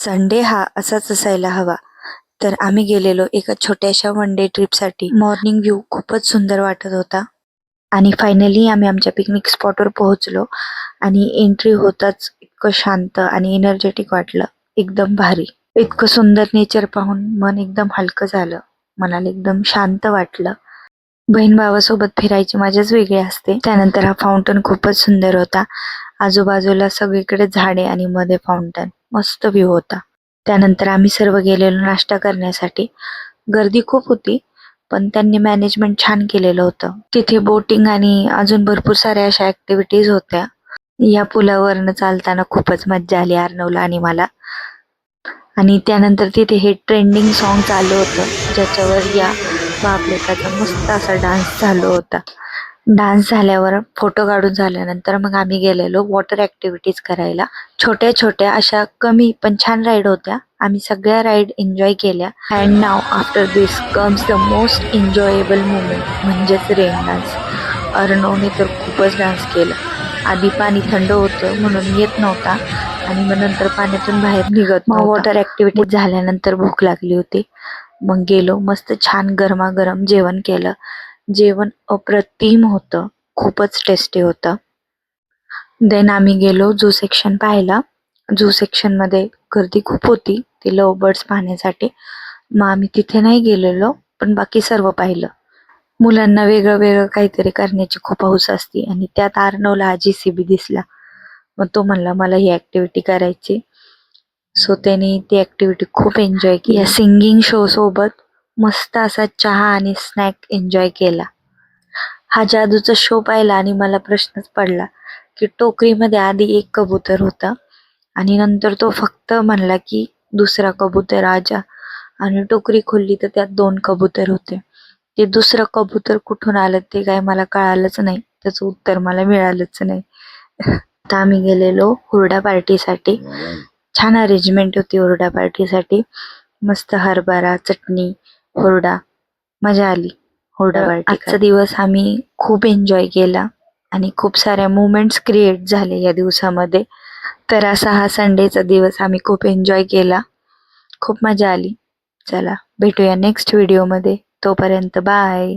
Sunday हा असाच असायला हवा. तर आम्ही गेलेलो एका छोट्याशा वन डे ट्रिपसाठी. मॉर्निंग व्ह्यू खूपच सुंदर वाटत होता आणि फायनली आम्ही आमच्या पिकनिक स्पॉटवर पोहोचलो आणि एंट्री होताच इतकं शांत आणि एनर्जेटिक वाटलं. एकदम भारी. इतकं सुंदर नेचर पाहून मन एकदम हलकं झालं. मनाला एकदम शांत वाटलं. बहीण भावासोबत फिरायची मजाच वेगळी असते. त्यानंतर हा फाउंटन खूपच सुंदर होता. आजूबाजूला सगळीकडे झाडे आणि मध्ये फाउंटन. मस्त व्ह्यू होता. त्यानंतर आम्ही सर्व गेलेलो नाश्ता करण्यासाठी. गर्दी खूप होती पण त्यांनी मॅनेजमेंट छान केलेलं होतं. तिथे बोटिंग आणि अजून भरपूर साऱ्या अशा ऍक्टिव्हिटीज होत्या. या पुलावरनं चालताना खूपच मज्जा आली अर्णवला आणि मला. आणि त्यानंतर तिथे हे ट्रेंडिंग सॉन्ग चालू होतं ज्याच्यावर या बापलेकाचा मस्त असा डान्स चालू होता. डान्स झाल्यावर फोटो काढून झाल्यानंतर मग आम्ही गेलेलो वॉटर ऍक्टिव्हिटीज करायला. छोट्या छोट्या अशा कमी पण छान राईड होत्या. आम्ही सगळ्या राईड एन्जॉय केल्या. And now after this comes the most enjoyable moment म्हणजेच रेन डान्स. अर्णवने तर खूपच डान्स केला. आधी पाणी थंड होतं म्हणून येत नव्हता आणि मग नंतर पाण्यातून बाहेर निघत नव्हता. वॉटर ऍक्टिव्हिटीज झाल्यानंतर भूक लागली होती. मग गेलो मस्त छान गरमागरम जेवण केलं. जेवण अप्रतिम होतं. खूपच टेस्टी होतं. देन आम्ही गेलो झू सेक्शन पाहायला. झू सेक्शन मध्ये गर्दी खूप होती ते लव्ह बर्ड्स पाहण्यासाठी. मग आम्ही तिथे नाही गेलेलो पण बाकी सर्व पाहिलं. मुलांना वेगळं वेगळं काहीतरी करण्याची खूप हौस असते आणि त्यात अर्णवला हा JCB दिसला. मग तो म्हणला मला ही ऍक्टिव्हिटी करायची. सो त्याने ती ऍक्टिव्हिटी खूप एन्जॉय केली. या सिंगिंग शो सोबत मस्त असा चहा आणि स्नॅक एन्जॉय केला. हा जादूचा शो पाहिला आणि मला प्रश्नच पडला की टोकरीमध्ये आधी एक कबूतर होता आणि नंतर तो फक्त म्हणला की दुसरा कबूतर आजा आणि टोकरी खोलली तर त्यात 2 कबूतर होते. ते दुसरं कबूतर कुठून आलं ते काय मला कळालंच नाही. त्याचं उत्तर मला मिळालंच नाही. आता आम्ही गेलेलो हुरडा पार्टीसाठी. छान अरेंजमेंट होती हुरडा पार्टीसाठी. मस्त हरभरा चटणी हुरडा मजा आली हुरडा पार्टी. आजचा दिवस आम्ही खूप एन्जॉय केला आणि खूप साऱ्या मुवमेंट्स क्रिएट झाले या दिवसामध्ये. तर असा हा संडेचा दिवस आम्ही खूप एन्जॉय केला. खूप मजा आली. चला भेटूया नेक्स्ट व्हिडिओमध्ये. तोपर्यंत बाय.